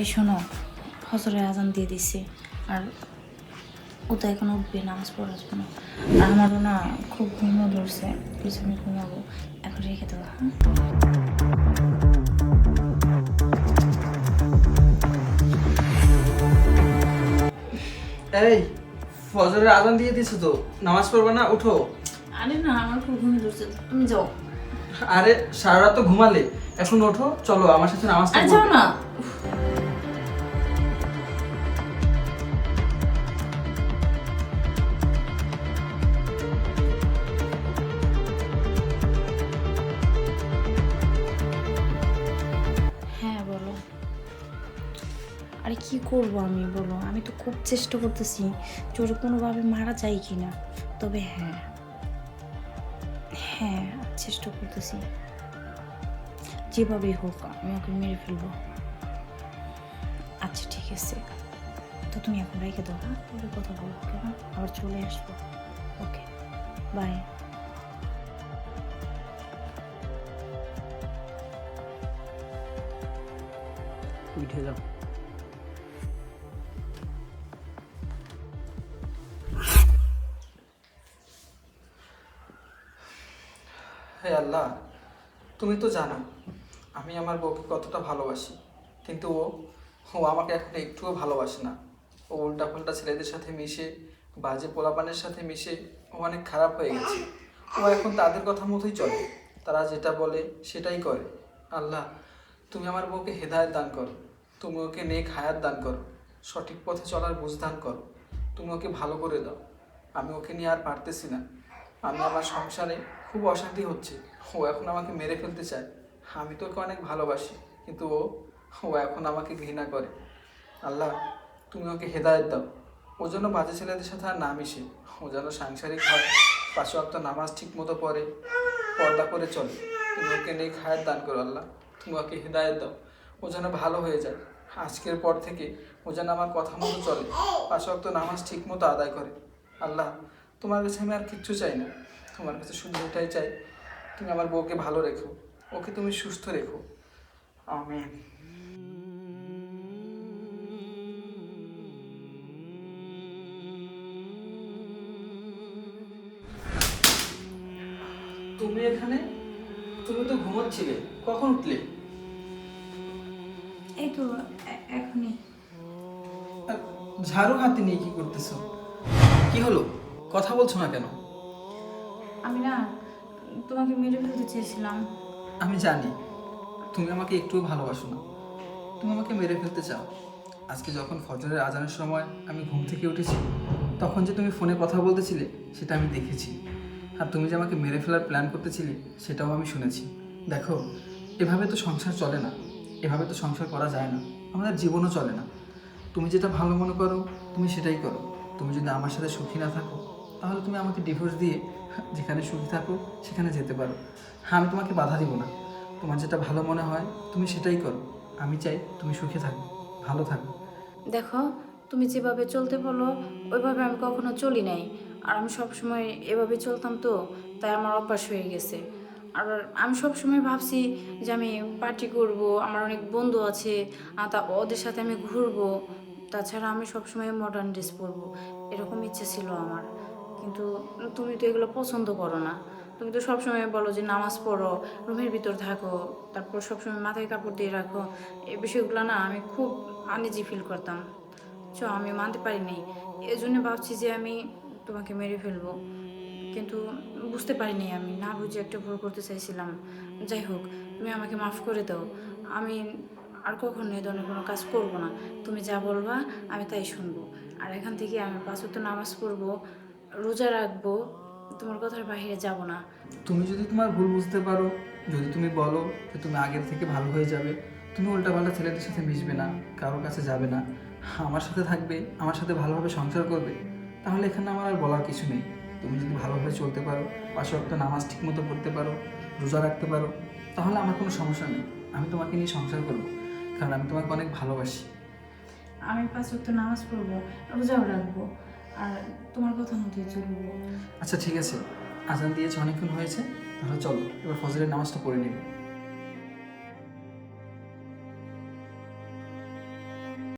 এই শোনো, ফজরের আজান দিয়ে দিছে, আর ও তো এখন উঠবে, নামাজ পড়ে আসবো না। আর আমারও না খুব ঘুমও ধরছে, কিছু আমি ঘুমাবো। এখন রেখে দেবো, হ্যাঁ? এই ফজরের আজান দিয়ে দিছো তো, নামাজ পড়বে না? উঠো। আরে না, আমার খুব ঘুম ধরছে, তুমি যাও। আরে সারা রাত তো ঘুমালে, এখন ওঠো, চলো আমার সাথে নামাজটা আর যাও পড়বে। না। হ্যাঁ বলো। আরে কি করবো আমি, বলো। আমি তো খুব চেষ্টা করতেছি যে ওরা কোনোভাবে মারা যায় কি না। তবে হ্যাঁ হ্যাঁ, চেষ্টা করতেছি, যেভাবেই হোক আমি ওকে মেরে ফেলবো। আচ্ছা ঠিক আছে, তো তুমি এখন রেখে দাও, হ্যাঁ? পরে কথা বলবো, কেমন? আবার চলে আসবো। ওকে, বাই। উঠে যাও। হে আল্লাহ, তুমি তো জানো আমি আমার বউকে কতটা ভালোবাসি, কিন্তু ও ও আমাকে এখন একটুও ভালোবাসে না। ও উল্টাপাল্টা ছেলেদের সাথে মিশে, বাজে পোলাপানের সাথে মিশে ও অনেক খারাপ হয়ে গেছে। ও এখন তাদের কথা মতোই চলে, তারা যেটা বলে সেটাই করে। আল্লাহ, তুমি আমার বউকে হেদায়েত দান করো, তুমি ওকে নেক হায়াত দান করো, সঠিক পথে চলার বুঝ দান করো, তুমি ওকে ভালো করে দাও। আমি ওকে নিয়ে আর পারতেছি না। আমি আমার সংসারে খুব অশান্তি হচ্ছে। ও এখন আমাকে মেরে ফেলতে চায়। আমি তো ওকে অনেক ভালোবাসি, কিন্তু ও ও এখন আমাকে ঘৃণা করে। আল্লাহ, তুমি ওকে হেদায়েত দাও, ও যেন বাজে ছেলেদের সাথে আর না মিশে, ও যেন সাংসারিক হয়, 5 ওয়াক্ত নামাজ ঠিক মতো পড়ে, পর্দা করে চলে। তুমি ওকে নেক হায়াত দান করো আল্লাহ, তুমি ওকে হেদায়েত দাও, ও যেন ভালো হয়ে যায়। আজকের পর থেকে ও যেন আমার কথা মতো চলে, 5 ওয়াক্ত নামাজ ঠিক মতো আদায় করে। আল্লাহ, তোমার কাছে আমি আর কিচ্ছু চাই না, তোমার কাছে শুধু এটাই চাই, তুমি আমার বউকে ভালো রেখো, ওকে তুমি সুস্থ রেখো। আমিন। তুমি এখানে? তুমি তো ঘুমোচ্ছিলে, কখন উঠলে? এই তো এখনই। আর ঝাড়ু হাতে নিয়ে কি করতেছো? কি হলো, কথা বলছো না কেন? আমি না তোমাকে মেরে ফেলতে চেয়েছিলাম। আমি জানি তুমি আমাকে একটুও ভালোবাসো না, তুমি আমাকে মেরে ফেলতে চাও। আজকে যখন ফজরের আজানের সময় আমি ঘুম থেকে উঠেছি, তখন যে তুমি ফোনে কথা বলতেছিলে সেটা আমি দেখেছি। আর তুমি যে আমাকে মেরে ফেলার প্ল্যান করতেছিলে সেটাও আমি শুনেছি। দেখো, এভাবে তো সংসার চলে না, এভাবে তো সংসার করা যায় না, আমাদের জীবনও চলে না। তুমি যেটা ভালো মনে করো তুমি সেটাই করো। তুমি যদি আমার সাথে সুখী না থাকো, তাহলে তুমি আমাকে ডিভোর্স দিয়ে যেখানে সুখী থাকো সেখানে যেতে পারো। হ্যাঁ, আমি তোমাকে বাধা দিব না, তোমার যেটা ভালো মনে হয় তুমি সেটাই করো। আমি চাই তুমি সুখে থাকো, ভালো থাকো। দেখো, তুমি যেভাবে চলতে বলো ওইভাবে আমি কখনো চলি নাই। আর আমি সবসময় এভাবে চলতাম, তো তাই আমার অভ্যাস হয়ে গেছে। আর আমি সবসময় ভাবছি যে আমি পার্টি করব, আমার অনেক বন্ধু আছে, তা ওদের সাথে আমি ঘুরবো। তাছাড়া আমি সবসময় মডার্ন ড্রেস পরবো, এরকম ইচ্ছে ছিল আমার। কিন্তু তুমি তো এগুলো পছন্দ করো না। তুমি তো সবসময় বলো যে নামাজ পড়ো, রুমের ভিতর থাকো, তারপর সবসময় মাথায় কাপড় দিয়ে রাখো। এই বিষয়গুলো না আমি খুব আনইজি ফিল করতাম। আমি মানতে পারিনি। এই জন্য ভাবছি যে আমি তোমাকে মেরে ফেলবো, কিন্তু বুঝতে পারিনি, আমি না বুঝে একটা ভুল করতে চাইছিলাম। যাই হোক, তুমি আমাকে মাফ করে দাও। আমি আর কখনো এই ধরনের কোনো কাজ করবো না। তুমি যা বলবা আমি তাই শুনবো। আর এখান থেকে আমি 5 ওয়াক্ত নামাজ পড়বো, রোজা রাখবো, তোমার কথার বাইরে যাব না। তুমি যদি তোমার ভুল বুঝতে পারো, যদি তুমি বলো যে তুমি আগের থেকে ভালো হয়ে যাবে, তুমি উল্টাপাল্টা ছেলেদের সাথে মিশবে না, কারোর কাছে যাবে না, আমার সাথে থাকবে, আমার সাথে ভালোভাবে সংসার করবে, তাহলে এখানে আমার আর বলার কিছু নেই। তুমি যদি ভালোভাবে চলতে পারো, 5 ওয়াক্ত নামাজ ঠিক মতো পড়তে পারো, রোজা রাখতে পারো, তাহলে আমার কোনো সমস্যা নেই। আমি তোমাকে নিয়ে সংসার করবো, কারণ আমি তোমাকে অনেক ভালোবাসি। আমি 5 ওয়াক্ত নামাজ পড়বো, রোজাও রাখবো, আর তোমার কথা মতোই চলবো। আচ্ছা ঠিক আছে, আজান দিয়েছে, অনেকক্ষণ হয়েছে, তাহলে চলো এবার ফজরের নামাজটা পড়ে নিবি।